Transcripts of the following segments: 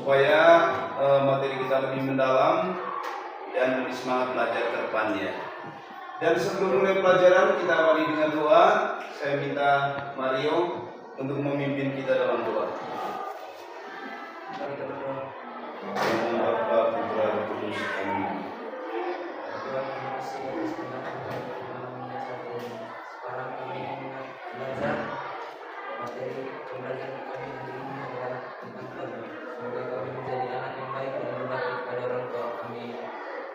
supaya materi kita lebih mendalam dan lebih semangat belajar ke depannya. Dan sebelum mulai pelajaran, kita awali dengan doa. Saya minta Mario untuk memimpin kita dalam doa. Amin. Bapa, Putra, Roh Kudus. Amin. Sekarang kami belajar materi pembelajaran kami hari ini adalah tentang kami. Semoga kami menjadi anak yang baik dan berbakti kepada orang tua kami.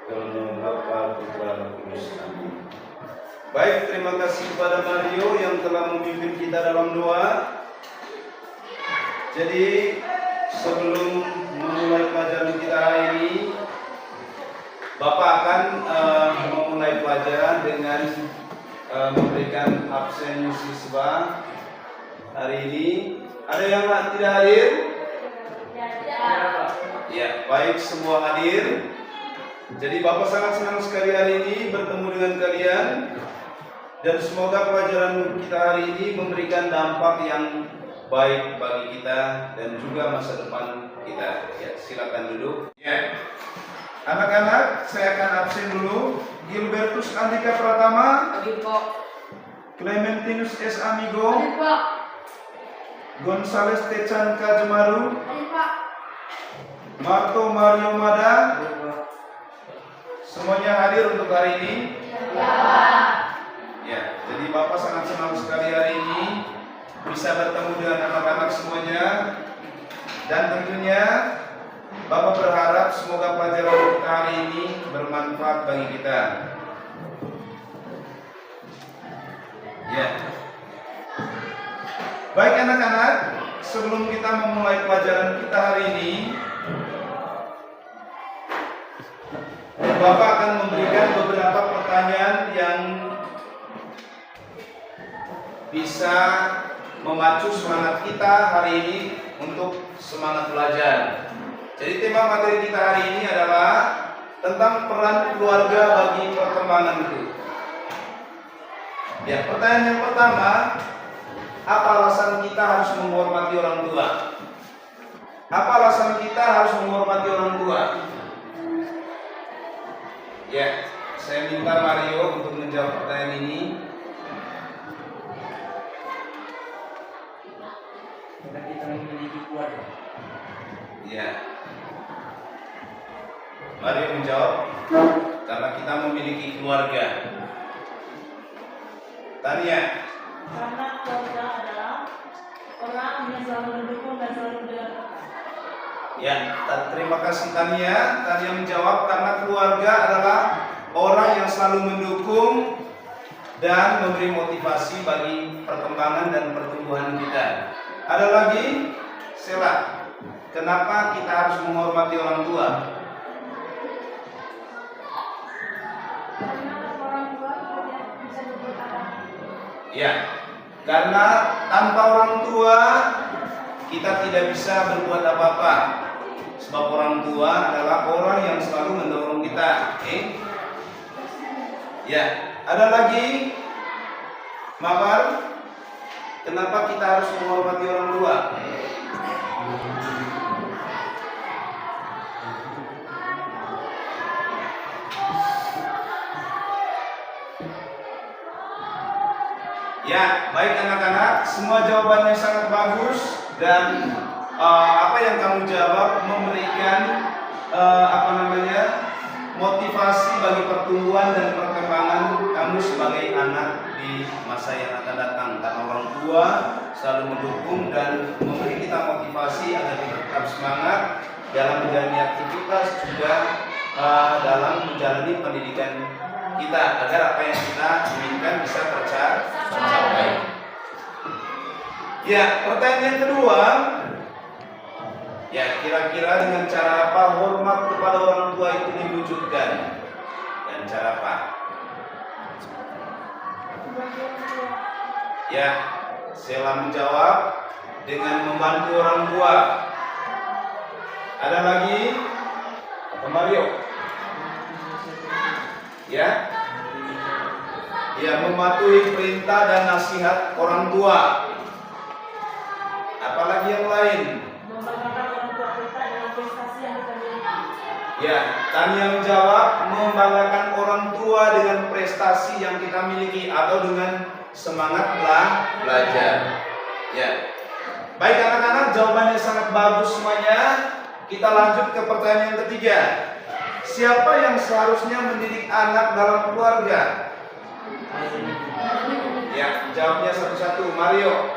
Dalam nama Bapa, Putra, Roh Kudus. Amin. Baik, terima kasih kepada Mario yang telah memimpin kita dalam doa. Jadi sebelum memulai pelajaran kita hari ini, Bapak akan memulai pelajaran dengan memberikan absen siswa hari ini. Ada yang tidak hadir? Ya, baik, semua hadir. Jadi Bapak sangat senang sekali hari ini bertemu dengan kalian. Dan semoga pelajaran kita hari ini memberikan dampak yang baik bagi kita dan juga masa depan kita. Ya, silakan duduk. Ya. Anak-anak, saya akan absen dulu. Gilbertus Andika Pratama, Clementinus S. Amigo, Gonzales Tecan Kajemaru, Marto Mario Mada. Semuanya hadir untuk hari ini? Ya, jadi Bapak sangat senang sekali hari ini bisa bertemu dengan anak-anak semuanya. Dan tentunya Bapak berharap semoga pelajaran kita hari ini bermanfaat bagi kita. Ya. Baik anak-anak, sebelum kita memulai pelajaran kita hari ini, Bapak akan memberikan beberapa pertanyaan yang bisa memacu semangat kita hari ini untuk semangat belajar. Jadi tema materi kita hari ini adalah tentang peran keluarga bagi perkembangan itu. Ya, pertanyaan yang pertama, apa alasan kita harus menghormati orang tua? Apa alasan kita harus menghormati orang tua? Ya, saya minta Mario untuk menjawab pertanyaan ini. Karena kita memiliki keluarga. Ya. Mario menjawab, karena kita memiliki keluarga. Tania. Karena keluarga adalah orang yang selalu mendukung dan selalu mendengarkan. Ya, terima kasih Tania. Tania menjawab karena keluarga adalah orang yang selalu mendukung dan memberi motivasi bagi perkembangan dan pertumbuhan kita. Ada lagi? Sela. Kenapa kita harus menghormati orang tua? Karena orang tua tidak bisa berbuat apa. Ya, karena tanpa orang tua kita tidak bisa berbuat apa-apa. Sebab orang tua adalah orang yang selalu mendorong kita. Oke? Ya, ada lagi? Mawar? Kenapa kita harus menghormati orang tua? Ya, baik anak-anak, semua jawabannya sangat bagus dan apa yang kamu jawab memberikan motivasi bagi pertumbuhan dan perkembangan kamu sebagai anak di masa yang akan datang. Karena orang tua selalu mendukung dan memberi kita motivasi agar kita tetap semangat dalam menjalani aktivitas juga dalam menjalani pendidikan kita agar apa yang kita inginkan bisa tercapai. Ya, pertanyaan yang kedua. Ya, kira-kira dengan cara apa hormat kepada orang tua itu diwujudkan? Dan cara apa? Ya, Sela menjawab dengan membantu orang tua. Ada lagi? Atau Mario? Ya, ya mematuhi perintah dan nasihat orang tua. Apalagi yang lain? Membanggakan orang tua kita dengan Ya, Tania menjawab, membanggakan orang tua dengan prestasi yang kita miliki atau dengan semangat belajar. Ya. Baik anak-anak, jawabannya sangat bagus semuanya. Kita lanjut ke pertanyaan yang ketiga. Siapa yang seharusnya mendidik anak dalam keluarga? Ya, jawabnya satu-satu. Mario.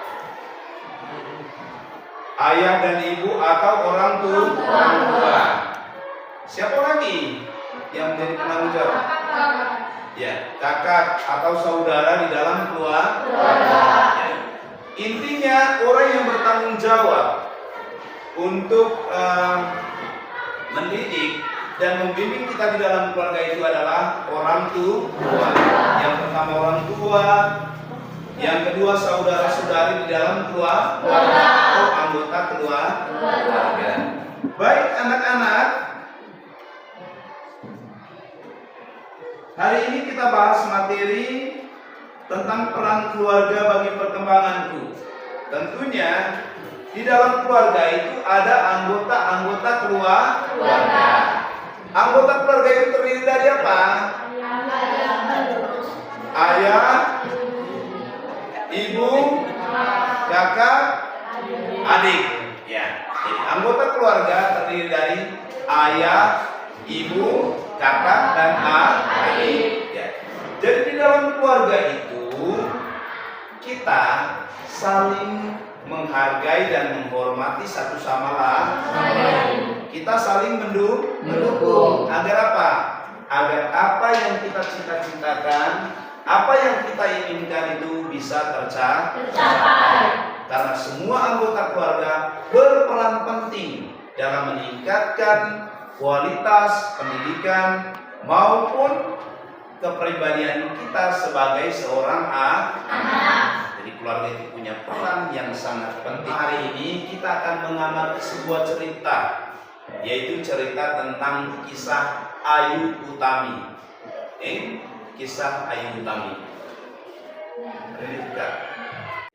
Ayah dan ibu atau orang tua. Siapa lagi yang menjadi penanggung jawab? Ya, kakak atau saudara di dalam keluarga. Ya. Intinya orang yang bertanggung jawab untuk mendidik dan membimbing kita di dalam keluarga itu adalah orang tua. Yang pertama orang tua, yang kedua saudara-saudari di dalam keluarga atau anggota keluarga. Baik anak-anak, hari ini kita bahas materi tentang peran keluarga bagi perkembanganku. Tentunya di dalam keluarga itu ada anggota-anggota keluarga. Anggota keluarga itu terdiri dari apa? Ayah, ibu, kakak, adik. Ya. Jadi anggota keluarga terdiri dari ayah, ibu, kakak, dan adik. Ya. Jadi di dalam keluarga itu kita saling menghargai dan menghormati satu sama lain. Kita saling mendukung. Agar apa? Agar apa yang kita cita-citakan, apa yang kita inginkan itu bisa tercapai. Karena semua anggota keluarga berperan penting dalam meningkatkan kualitas pendidikan maupun kepribadian kita sebagai seorang anak. Jadi keluarga itu punya peran yang sangat penting. Hari ini kita akan mengamati sebuah cerita, yaitu cerita tentang kisah Ayu Utami. Kisah Ayu Utami.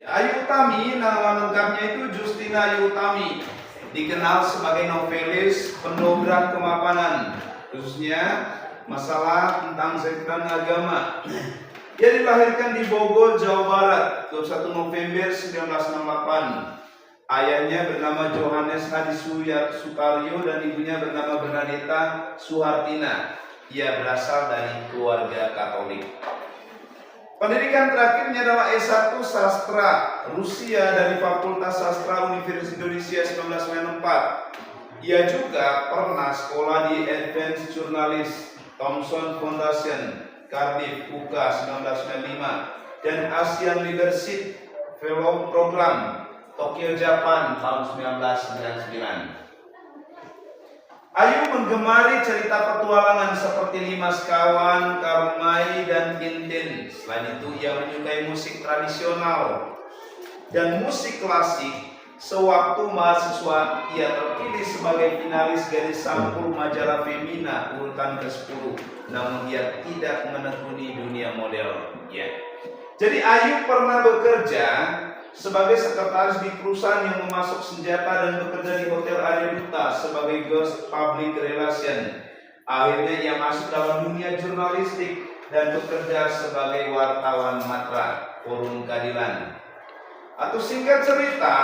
Ayu Utami, nama lengkapnya itu Justina Ayu Utami, dikenal sebagai novelis pendobrak kemapanan, khususnya masalah tentang sektan agama. Dia dilahirkan di Bogor, Jawa Barat, 21 November 1968. Ayahnya bernama Johannes Hadi Sukaryo dan ibunya bernama Bernadetta Suhartina. Ia berasal dari keluarga Katolik. Pendidikan terakhirnya adalah S1 Sastra Rusia dari Fakultas Sastra Universitas Indonesia 1994. Ia juga pernah sekolah di Advanced Journalist Thomson Foundation, Cardiff, UK 1995, dan Asian Leadership Fellow Program Tokyo, Japan tahun 1999. Ayu menggemari cerita petualangan seperti Lima Sekawan, Karumai, dan Tintin. Selain itu, ia menyukai musik tradisional dan musik klasik. Sewaktu mahasiswa, ia terpilih sebagai finalis Gadis Sampul majalah Femina urutan ke-10. Namun ia tidak menekuni dunia model. Ya. Jadi Ayu pernah bekerja sebagai sekretaris di perusahaan yang memasok senjata dan bekerja di Hotel Arya Duta sebagai Ghost Public Relation. Akhirnya ia masuk dalam dunia jurnalistik dan bekerja sebagai wartawan Matra, Forum Keadilan. Atau singkat cerita,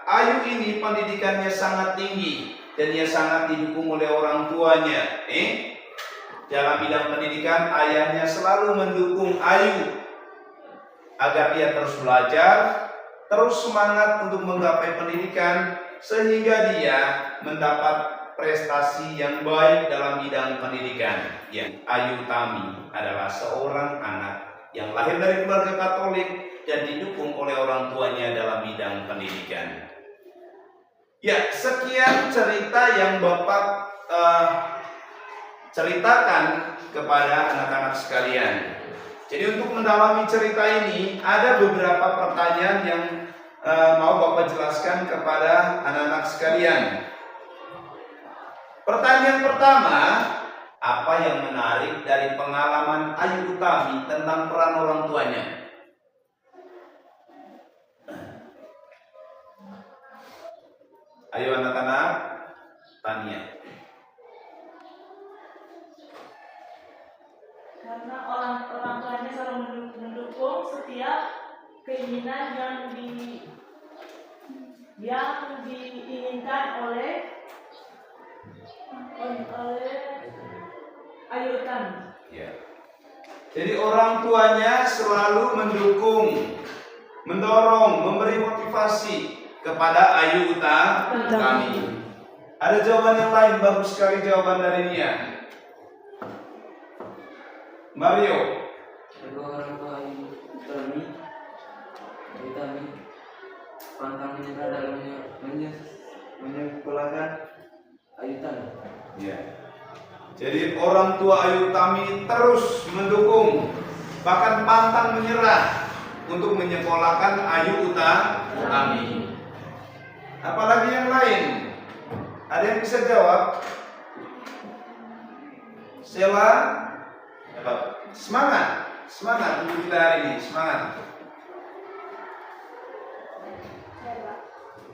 Ayu ini pendidikannya sangat tinggi dan ia sangat didukung oleh orang tuanya. Dalam bidang pendidikan, ayahnya selalu mendukung Ayu agar ia terus belajar, terus semangat untuk menggapai pendidikan, sehingga dia mendapat prestasi yang baik dalam bidang pendidikan. Ya, Ayu Utami adalah seorang anak yang lahir dari keluarga Katolik dan didukung oleh orang tuanya dalam bidang pendidikan. Ya, sekian cerita yang Bapak ceritakan kepada anak-anak sekalian. Jadi untuk mendalami cerita ini ada beberapa pertanyaan yang mau Bapak jelaskan kepada anak-anak sekalian. Pertanyaan pertama, apa yang menarik dari pengalaman Ayu Utami tentang peran orang tuanya? Ayo anak-anak, Tania. karena orang tuanya selalu mendukung setiap keinginan yang diinginkan oleh Ayu Utami. Ya. Jadi orang tuanya selalu mendukung, mendorong, memberi motivasi kepada Ayu Utami. Ada jawaban yang lain, bagus sekali jawaban dari Nia. Mario. Kedua orang tua Ayu Utami pantang menyerah dalam menyekolahkan Ayu Utami. Ya. Jadi orang tua Ayu Utami terus mendukung, bahkan pantang menyerah untuk menyekolahkan Ayu Utami. Apalagi yang lain? Ada yang bisa jawab? Sela, semangat untuk kita hari ini, semangat.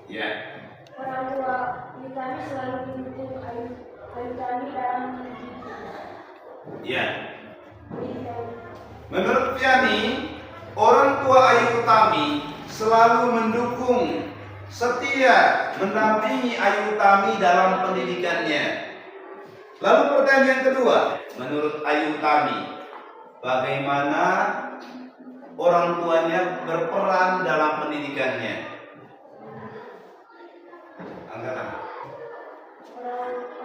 Ya. Orang tua kami selalu mendukung Ayu Utami dalam pendidikan. Ya. Menurut Fiani, orang tua Ayu Utami selalu mendukung, setia mendampingi Ayu Utami dalam pendidikannya. Lalu pertanyaan kedua, menurut Ayu Utami, bagaimana orang tuanya berperan dalam pendidikannya? Angkat tangan.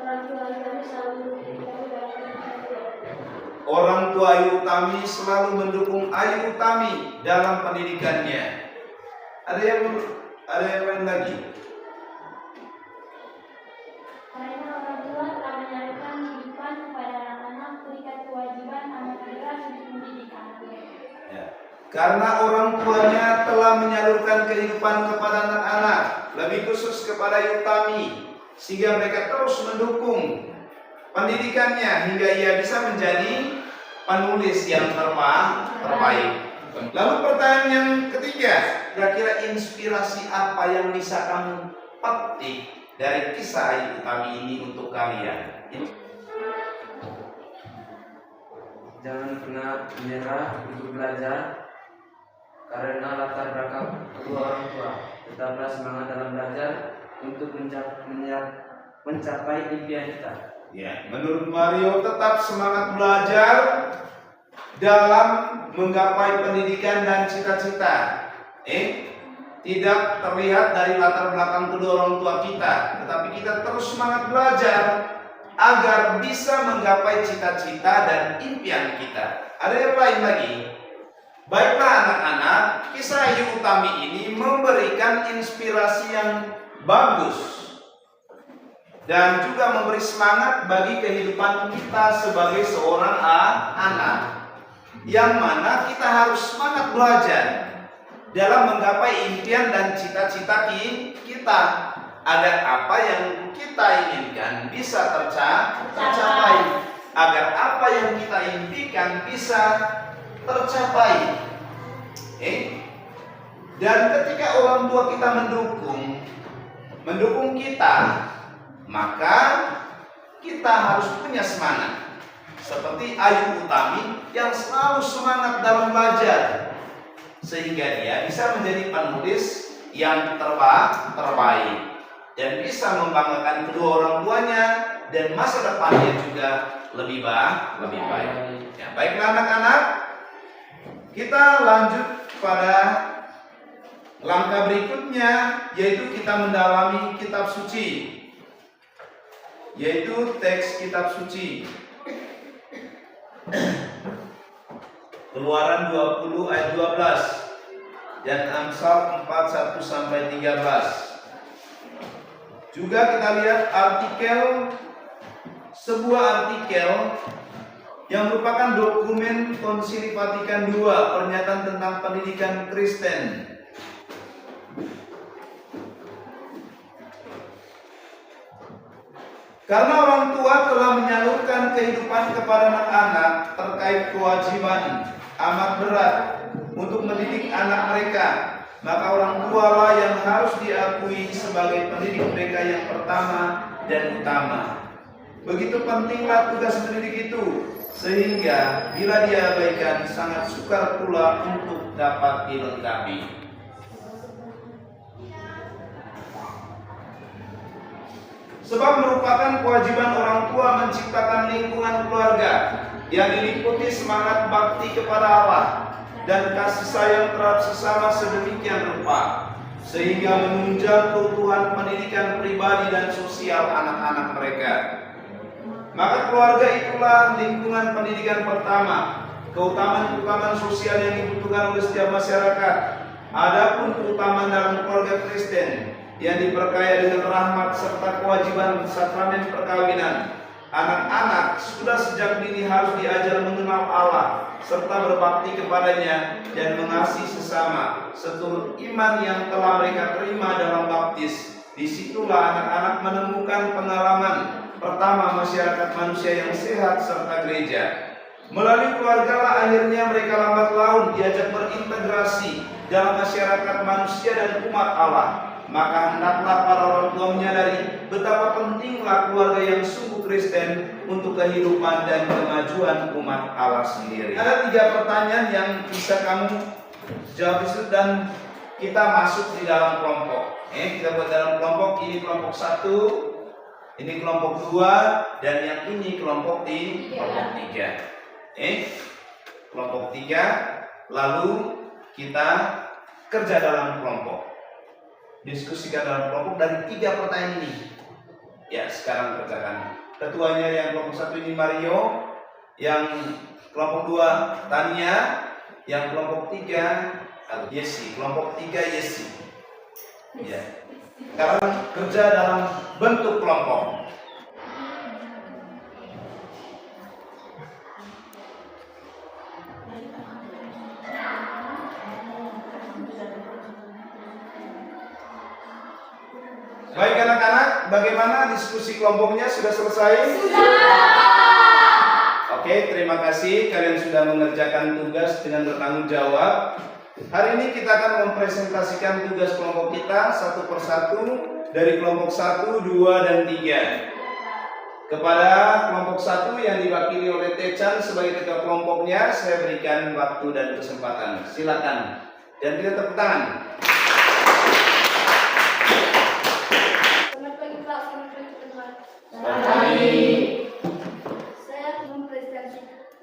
Orang tua kami selalu mendukung kami dalam pendidikan. Orang tua Ayu Utami selalu mendukung Ayu Utami dalam pendidikannya. Ada yang lain lagi? Karena orang tua telah menyalurkan kehidupan kepada anak-anak, berikan kewajiban anak keras untuk mendidik anaknya. Ya. Karena orang tuanya telah menyalurkan kehidupan kepada anak-anak, lebih khusus kepada Ayu Utami, sehingga mereka terus mendukung pendidikannya hingga ia bisa menjadi penulis yang terbaik. Lalu pertanyaan yang ketiga, kira-kira inspirasi apa yang bisa kamu petik dari kisah Ayu Utami ini untuk kalian? Jangan pernah menyerah untuk belajar karena latar belakang kedua orang tua. Tetaplah semangat dalam belajar untuk mencapai impian kita. Ya, menurut Mario tetap semangat belajar dalam menggapai pendidikan dan cita-cita. Tidak terlihat dari latar belakang kedua orang tua kita, tetapi kita terus semangat belajar agar bisa menggapai cita-cita dan impian kita. Ada yang lain lagi? Baiklah anak-anak, kisah Ayu Utami ini memberikan inspirasi yang bagus dan juga memberi semangat bagi kehidupan kita sebagai seorang anak, yang mana kita harus semangat belajar dalam menggapai impian dan cita-cita kita, agar apa yang kita inginkan bisa tercapai, agar apa yang kita impikan bisa tercapai. Dan ketika orang tua kita mendukung kita, maka kita harus punya semangat seperti Ayu Utami yang selalu semangat dalam belajar, sehingga dia bisa menjadi penulis yang terbaik dan bisa membanggakan kedua orang tuanya dan masa depannya juga lebih baik. Ya, baiklah anak-anak, kita lanjut pada langkah berikutnya, yaitu kita mendalami kitab suci, yaitu teks kitab suci. Keluaran 20 ayat 12 dan Amsal 4 1 sampai 13. Juga kita lihat sebuah artikel yang merupakan dokumen Konsili Vatikan II, pernyataan tentang pendidikan Kristen. Karena orang tua telah menyalurkan kehidupan kepada anak-anak terkait kewajiban amat berat untuk mendidik anak mereka, maka orang tualah yang harus diakui sebagai pendidik mereka yang pertama dan utama. Begitu pentinglah tugas mendidik itu, sehingga bila diabaikan sangat sukar pula untuk dapat dilengkapi. Sebab merupakan kewajiban orang tua menciptakan lingkungan keluarga yang diliputi semangat bakti kepada Allah dan kasih sayang terhadap sesama sedemikian rupa, sehingga menunjang keutuhan pendidikan pribadi dan sosial anak-anak mereka. Maka keluarga itulah lingkungan pendidikan pertama, keutamaan-keutamaan sosial yang dibutuhkan oleh setiap masyarakat. Adapun keutamaan dalam keluarga Kristen yang diperkaya dengan rahmat serta kewajiban sakramen perkawinan, anak-anak sudah sejak dini harus diajar mengenal Allah serta berbakti kepadanya dan mengasihi sesama seturut iman yang telah mereka terima dalam baptis. Disitulah anak-anak menemukan pengalaman pertama masyarakat manusia yang sehat serta gereja. Melalui keluarga lah akhirnya mereka lambat laun diajak berintegrasi dalam masyarakat manusia dan umat Allah. Maka hendaklah para orang tua menyadari betapa pentinglah keluarga yang sungguh Kristen untuk kehidupan dan kemajuan umat Allah sendiri. Ada 3 pertanyaan yang bisa kamu jawab dan kita masuk di dalam kelompok. Kita buat dalam kelompok, ini kelompok 1, ini kelompok 2, dan yang ini kelompok 3. Kelompok 3, lalu kita kerja dalam kelompok. Diskusikan dalam kelompok dari 3 pertanyaan ini. Ya, sekarang kerjakan. Ketuanya yang kelompok 1 ini Mario, yang kelompok 2 Tania, yang kelompok 3 Yesi. Kelompok 3 Yesi. Ya. Sekarang kerja dalam bentuk kelompok. Baik anak-anak, bagaimana diskusi kelompoknya? Sudah selesai? Sudah. Oke, terima kasih kalian sudah mengerjakan tugas dengan bertanggung jawab. Hari ini kita akan mempresentasikan tugas kelompok kita satu persatu dari kelompok 1, 2, dan 3. Kepada kelompok 1 yang diwakili oleh Techan sebagai ketua kelompoknya, saya berikan waktu dan kesempatan. Silakan. Dan kita tepuk tangan. Saya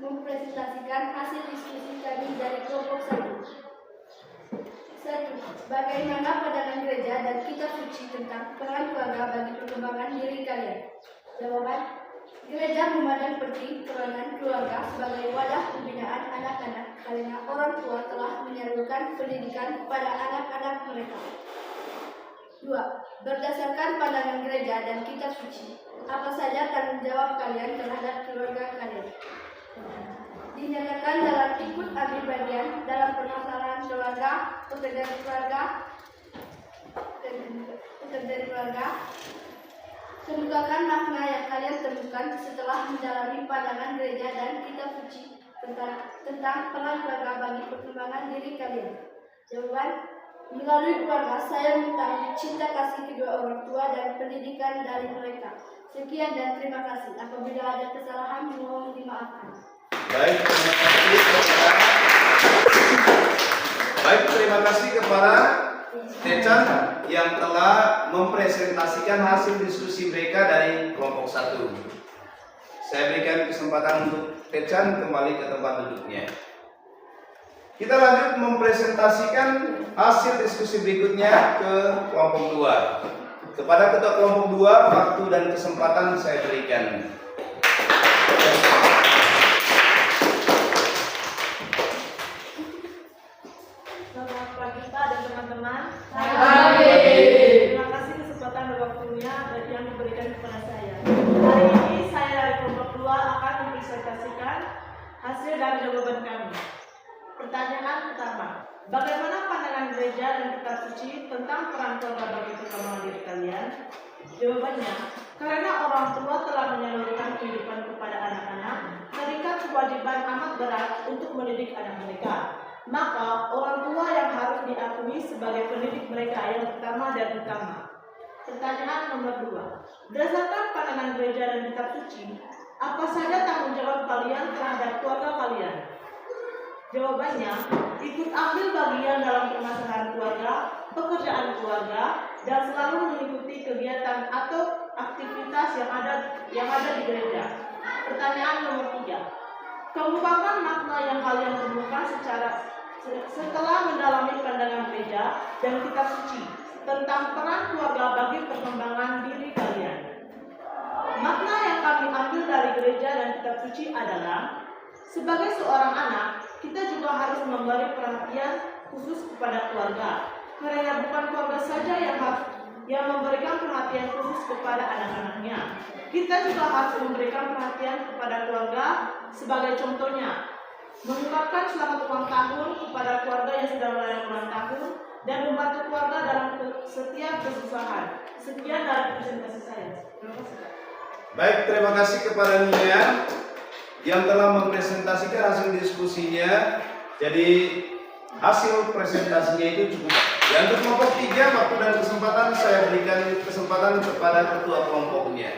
mempresentasikan hasil diskusi kami dari kelompok 1. 1. Bagaimana pandangan gereja dan kitab suci tentang peran keluarga bagi perkembangan diri kalian? Jawaban: gereja memandang penting peranan keluarga sebagai wadah pembinaan anak-anak karena orang tua telah menyalurkan pendidikan kepada anak-anak mereka. 2. Berdasarkan pandangan gereja dan kitab suci, apa saja tanggung jawab kalian terhadap keluarga kalian? Dinyatakan dalam ikut ambil bagian dalam permasalahan keluarga, pekerjaan keluarga. Kemukakan makna yang kalian temukan setelah menjalani pandangan gereja dan kitab suci tentang peran keluarga bagi perkembangan diri kalian. Jawaban: melalui keluarga, saya mengetahui cinta kasih kedua orang tua dan pendidikan dari mereka. Sekian dan terima kasih. Apabila ada kesalahan, mohon dimaafkan. Terima kasih kepada Techan yang telah mempresentasikan hasil diskusi mereka dari kelompok 1. Saya berikan kesempatan untuk Techan kembali ke tempat duduknya. Kita lanjut mempresentasikan hasil diskusi berikutnya ke kelompok 2. Kepada ketua kelompok 2, waktu dan kesempatan saya berikan. Selamat pagi Pak dan teman-teman. Terima kasih kesempatan dan waktunya yang diberikan kepada saya. Hari ini saya dari kelompok 2 akan mempresentasikan hasil dari jawaban kami. Pertanyaan pertama, bagaimana pandangan gereja dan kitab suci tentang peran keluarga bagi perkembangan diri kalian? Jawabannya, karena orang tua telah menyalurkan kehidupan kepada anak-anak, terikat kewajiban amat berat untuk mendidik anak mereka. Maka orang tua yang harus diakui sebagai pendidik mereka yang pertama dan utama. Pertanyaan nomor 2. Berdasarkan pandangan gereja dan kitab suci, apa saja tanggung jawab kalian terhadap keluarga kalian? Jawabannya, ikut ambil bagian dalam permasalahan keluarga, pekerjaan keluarga, dan selalu mengikuti kegiatan atau aktivitas yang ada di gereja. Pertanyaan nomor 3. Kemukakan makna yang kalian temukan setelah mendalami pandangan gereja dan kitab suci tentang peran keluarga bagi perkembangan diri kalian. Makna yang kami ambil dari gereja dan kitab suci adalah, sebagai seorang anak, kita juga harus memberi perhatian khusus kepada keluarga. Karena bukan keluarga saja yang memberikan perhatian khusus kepada anak-anaknya. Kita juga harus memberikan perhatian kepada keluarga. Sebagai contohnya, mengucapkan selamat ulang tahun kepada keluarga yang sedang merayakan ulang tahun dan membantu keluarga dalam setiap kesusahan. Sekian dari presentasi saya. Terima kasih. Baik, terima kasih kepada Nia yang telah mempresentasikan hasil diskusinya. Jadi hasil presentasinya itu cukup. Yang untuk kelompok 3, waktu dan kesempatan saya berikan kesempatan kepada ketua kelompoknya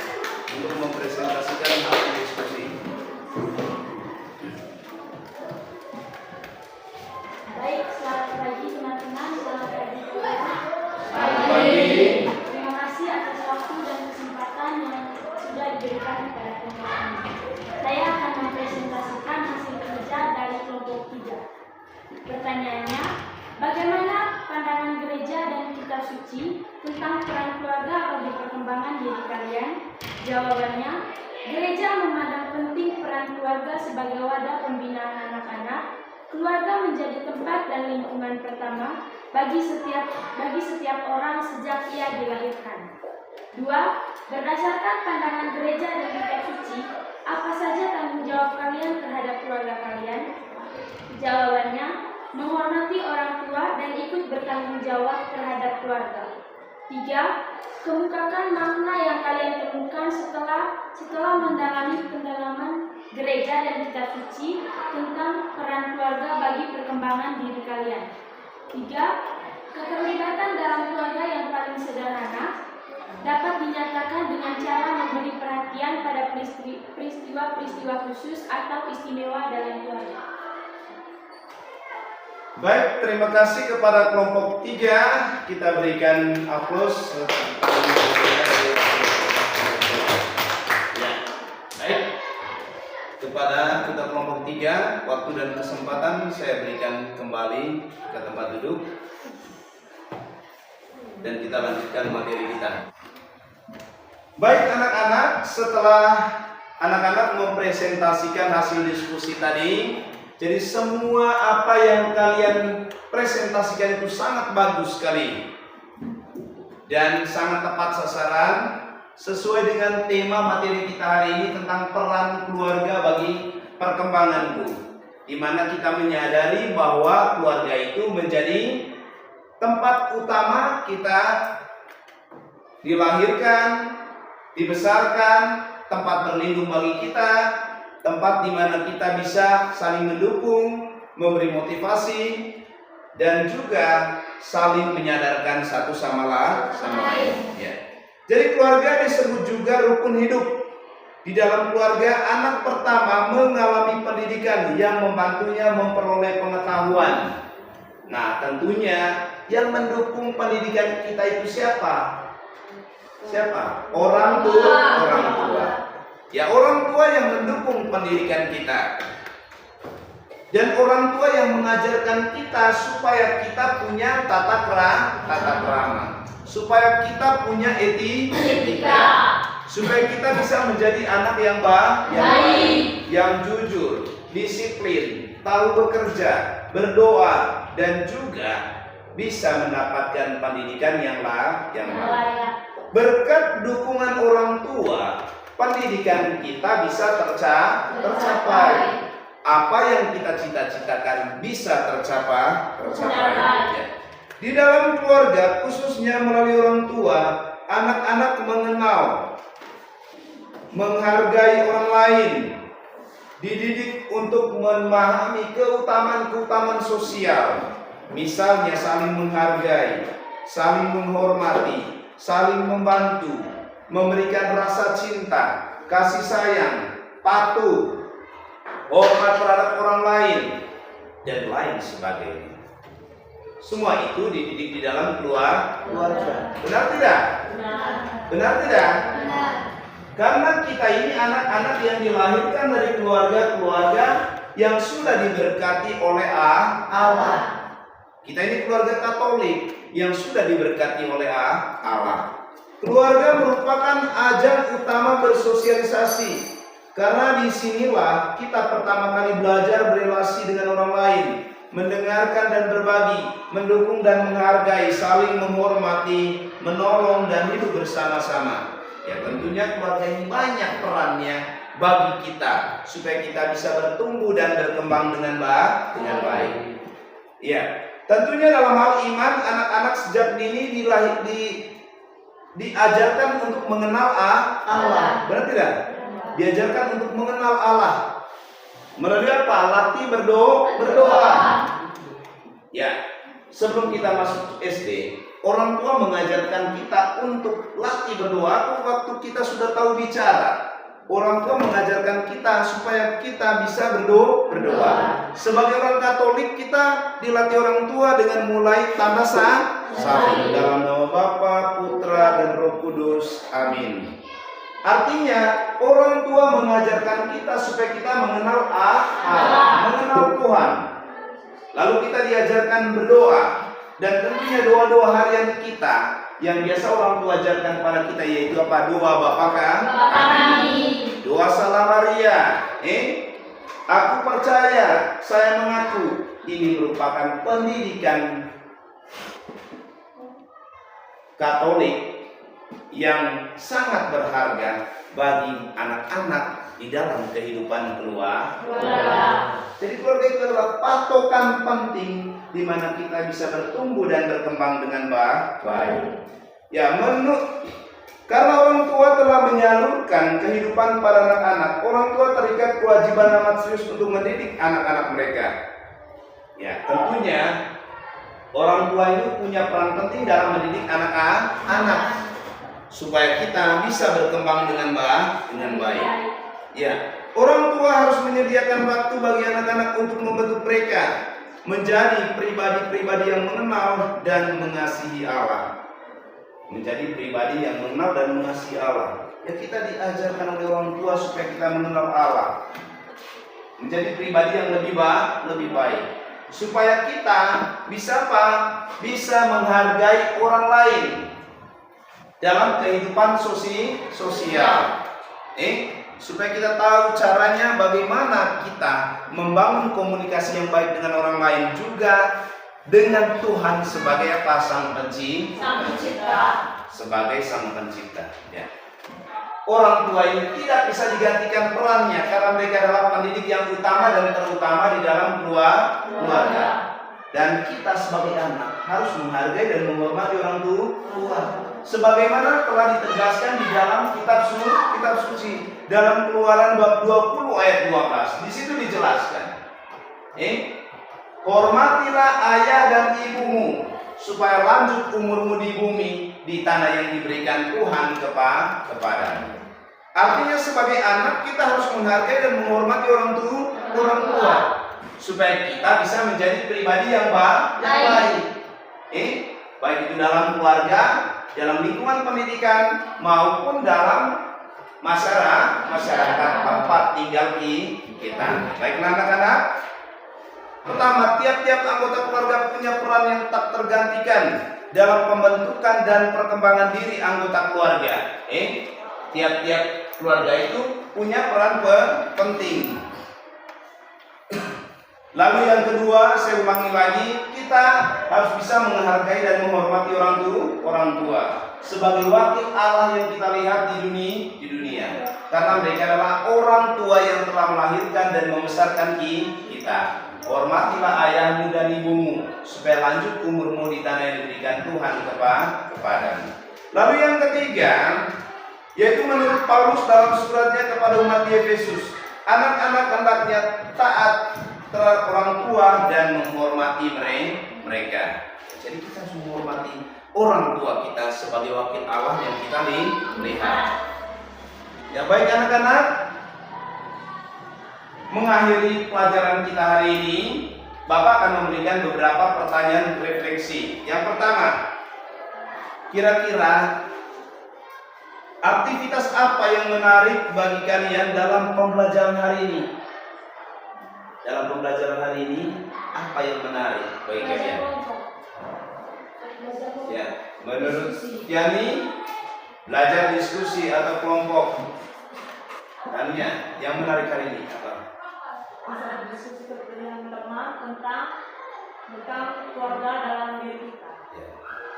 untuk mempresentasikan hasil diskusi. Baik, selamat pagi teman-teman, selamat pagi keluarga. Selamat pagi. Terima kasih atas waktu dan kesempatan yang sudah diberikan kepada kelompok ini. Saya akan mempresentasikan hasil kerja dari kelompok 3. Pertanyaannya, bagaimana pandangan gereja dan kitab suci tentang peran keluarga bagi perkembangan diri kalian? Jawabannya, gereja memandang penting peran keluarga sebagai wadah pembinaan anak-anak. Keluarga menjadi tempat dan lingkungan pertama bagi setiap orang sejak ia dilahirkan. 2. Berdasarkan pandangan gereja dan kitab suci, apa saja tanggung jawab kalian terhadap keluarga kalian? Jawabannya, menghormati orang tua dan ikut bertanggung jawab terhadap keluarga. 3. Kemukakan makna yang kalian temukan setelah mendalami pendalaman gereja dan kitab suci tentang peran keluarga bagi perkembangan diri kalian. 3. Keterlibatan dalam keluarga yang paling sederhana dapat dinyatakan dengan cara memberi perhatian pada peristiwa-peristiwa khusus atau istimewa dalam keluarga. Baik, terima kasih kepada kelompok 3. Kita berikan aplaus. Ya. Baik. Kepada kita kelompok 3, waktu dan kesempatan saya berikan kembali ke tempat duduk dan kita lanjutkan materi kita. Baik anak-anak, setelah anak-anak mempresentasikan hasil diskusi tadi, jadi semua apa yang kalian presentasikan itu sangat bagus sekali dan sangat tepat sasaran sesuai dengan tema materi kita hari ini tentang peran keluarga bagi perkembanganku, di mana kita menyadari bahwa keluarga itu menjadi tempat utama kita dilahirkan, dibesarkan, tempat berlindung bagi kita, tempat di mana kita bisa saling mendukung, memberi motivasi, dan juga saling menyadarkan satu sama lain. Ya. Jadi keluarga disebut juga rukun hidup. Di dalam keluarga, anak pertama mengalami pendidikan yang membantunya memperoleh pengetahuan. Nah, tentunya yang mendukung pendidikan kita itu siapa? Siapa? Orang tua. Ya, orang tua yang mendukung pendidikan kita. Dan orang tua yang mengajarkan kita supaya kita punya tata krama, supaya kita punya etika, supaya kita bisa menjadi anak yang baik, yang jujur, disiplin, tahu bekerja, berdoa, dan juga bisa mendapatkan pendidikan yang layak. Berkat dukungan orang tua, pendidikan kita bisa tercapai. Apa yang kita cita-citakan bisa tercapai. Ya. Di dalam keluarga, khususnya melalui orang tua, anak-anak mengenal, menghargai orang lain, dididik untuk memahami keutamaan-keutamaan sosial, misalnya saling menghargai, saling menghormati, saling membantu, memberikan rasa cinta, kasih sayang, patuh, hormat terhadap orang lain, dan lain sebagainya. Semua itu dididik di dalam keluarga. Benar tidak? Benar tidak? Karena kita ini anak-anak yang dilahirkan dari keluarga-keluarga yang sudah diberkati oleh Allah. Kita ini keluarga Katolik yang sudah diberkati oleh Allah. Keluarga merupakan ajang utama bersosialisasi, karena disinilah kita pertama kali belajar berelasi dengan orang lain, mendengarkan dan berbagi, mendukung dan menghargai, saling menghormati, menolong dan hidup bersama-sama. Ya, tentunya keluarga ini banyak perannya bagi kita supaya kita bisa bertumbuh dan berkembang dengan baik. Ya, tentunya dalam hal iman, anak-anak sejak dini diajarkan untuk mengenal Allah. Benar tidak? Diajarkan untuk mengenal Allah. Melalui apa? Latih berdoa. Ya, sebelum kita masuk SD, orang tua mengajarkan kita untuk latih berdoa. Waktu kita sudah tahu bicara, orang tua mengajarkan kita supaya kita bisa berdoa. Sebagai orang Katolik, kita dilatih orang tua dengan mulai tanda saling dalam nama Bapa, Putra, dan Roh Kudus. Amin. Artinya orang tua mengajarkan kita supaya kita mengenal Allah, mengenal Tuhan. Lalu kita diajarkan berdoa, dan tentunya doa-doa harian kita yang biasa orang tua ajarkan kepada kita, yaitu apa? Doa Bapa kami, doa Salam Maria, aku percaya, saya mengaku. Ini merupakan pendidikan Katolik yang sangat berharga bagi anak-anak di dalam kehidupan keluarga. Jadi keluarga itu adalah patokan penting di mana kita bisa bertumbuh dan berkembang dengan baik. Ya, karena orang tua telah menyalurkan kehidupan para anak-anak, orang tua terikat kewajiban amat serius untuk mendidik anak-anak mereka. Ya, tentunya orang tua itu punya peran penting dalam mendidik anak-anak supaya kita bisa berkembang dengan baik. Ya, orang tua harus menyediakan waktu bagi anak-anak untuk membentuk mereka menjadi pribadi-pribadi yang mengenal dan mengasihi Allah. Menjadi pribadi yang mengenal dan mengasihi Allah. Ya, kita diajarkan oleh orang tua supaya kita mengenal Allah. Menjadi pribadi yang lebih baik. Supaya kita bisa apa? Bisa menghargai orang lain dalam kehidupan sosial. Supaya kita tahu caranya bagaimana kita membangun komunikasi yang baik dengan orang lain, juga dengan Tuhan sebagai apa? Sang Pencipta. Sebagai Sang Pencipta. Ya. Orang tua ini tidak bisa digantikan perannya karena mereka adalah pendidik yang utama dan terutama di dalam keluarga. Dan kita sebagai anak harus menghargai dan menghormati orang tua. Sebagaimana telah ditegaskan di dalam kitab suci dalam Keluaran bab 20 ayat 12. Di situ dijelaskan. Hormatilah ayah dan ibumu supaya lanjut umurmu di bumi di tanah yang diberikan Tuhan kepadamu. Artinya sebagai anak kita harus menghargai dan menghormati orang tua supaya kita bisa menjadi pribadi yang baik. Baik itu dalam keluarga, dalam lingkungan pendidikan maupun dalam masyarakat tempat tinggal kita. Baiklah anak-anak. Pertama, tiap-tiap anggota keluarga punya peran yang tak tergantikan dalam pembentukan dan perkembangan diri anggota keluarga. Tiap-tiap keluarga itu punya peran penting. Lalu yang kedua, saya ulangi lagi, kita harus bisa menghargai dan menghormati orang tua sebagai wakil Allah yang kita lihat di dunia. Karena mereka adalah orang tua yang telah melahirkan dan membesarkan kita. Hormatilah ayahmu dan ibumu supaya lanjut umurmu di tanah yang diberikan Tuhan kepadamu. Lalu yang ketiga, yaitu menurut Paulus dalam suratnya kepada umat di Efesus, anak-anak hendaknya taat terhadap orang tua dan menghormati mereka. Jadi kita harus menghormati orang tua kita sebagai wakil Allah yang kita lihat. Ya baik anak-anak, mengakhiri pelajaran kita hari ini, Bapak akan memberikan beberapa pertanyaan refleksi. Yang pertama, kira-kira aktivitas apa yang menarik bagi kalian dalam pembelajaran hari ini? Dalam pembelajaran hari ini, apa yang menarik bagi kalian? Ya, menurut Yani, belajar diskusi atau kelompok. Tanya, yang menarik hari ini apa? Bisa diskusi dengan teman tentang keluarga dalam diri kita. Ya.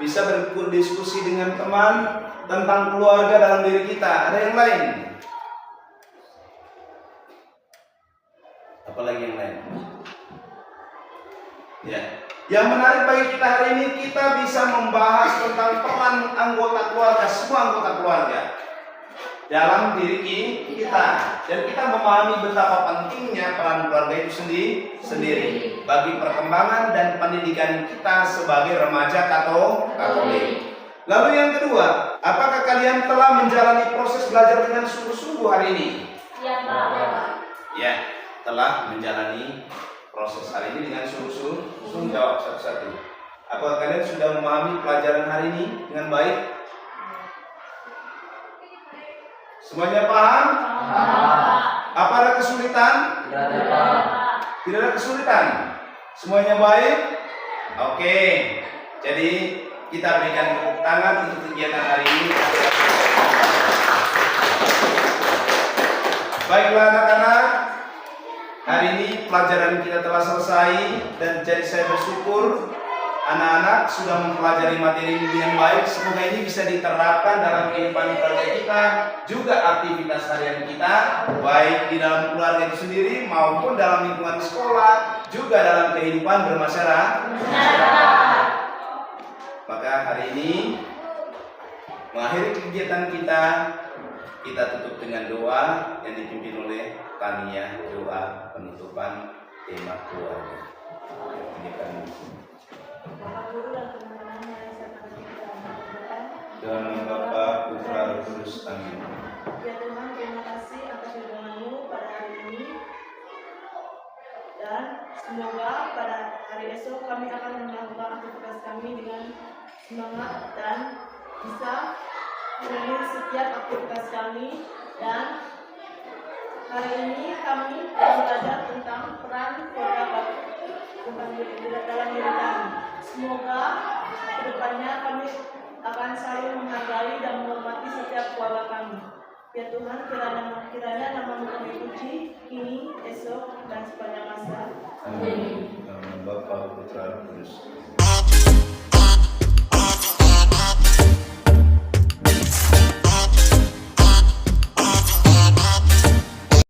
Bisa berdiskusi dengan teman tentang keluarga dalam diri kita. Ada yang lain? Apalagi yang lain? Ya. Yang menarik bagi kita hari ini, kita bisa membahas tentang peran anggota keluarga, semua anggota keluarga dalam diri kita, dan kita memahami betapa pentingnya peran keluarga itu sendiri bagi perkembangan dan pendidikan kita sebagai remaja Katolik. Lalu yang kedua, apakah kalian telah menjalani proses belajar dengan sungguh-sungguh hari ini? Ya, Pak. Ya, telah menjalani proses hari ini dengan sungguh-sungguh. Jawab satu-satu. Apakah kalian sudah memahami pelajaran hari ini dengan baik? Semuanya paham? Apa ada kesulitan? Tidak ada kesulitan. Semuanya baik? Oke. Jadi kita berikan tepuk tangan untuk kegiatan hari ini. Baiklah anak-anak, hari ini pelajaran kita telah selesai, dan jadi saya bersyukur anak-anak sudah mempelajari materi ini dengan baik. Semoga ini bisa diterapkan dalam kehidupan keluarga kita, juga aktivitas harian kita, baik di dalam keluarga itu sendiri maupun dalam lingkungan sekolah, juga dalam kehidupan bermasyarakat. Maka hari ini mengakhiri kegiatan kita tutup dengan doa yang dipimpin oleh Tania, doa penutupan tema keluarga. Ini kami. Bapak Guru dan teman-teman yang saya berdoa. Dalam Bapa, Putra, Roh Kudus. Amin. Ya Tuhan, terima kasih atas firman-Mu pada hari ini. Dan semoga pada hari esok kami akan melakukan aktivitas kami dengan semangat dan bisa menjalani setiap aktivitas kami. Dan hari ini kami belajar tentang peran keluarga dalam diri kami. Semoga kedepannya kami akan saling menghargai dan menghormati setiap keluarga kami. Ya Tuhan, kiranya nama-Mu kami puji kini, esok, dan sepanjang masa. Amin. Dalam Bapa, Putra, Roh Kudus.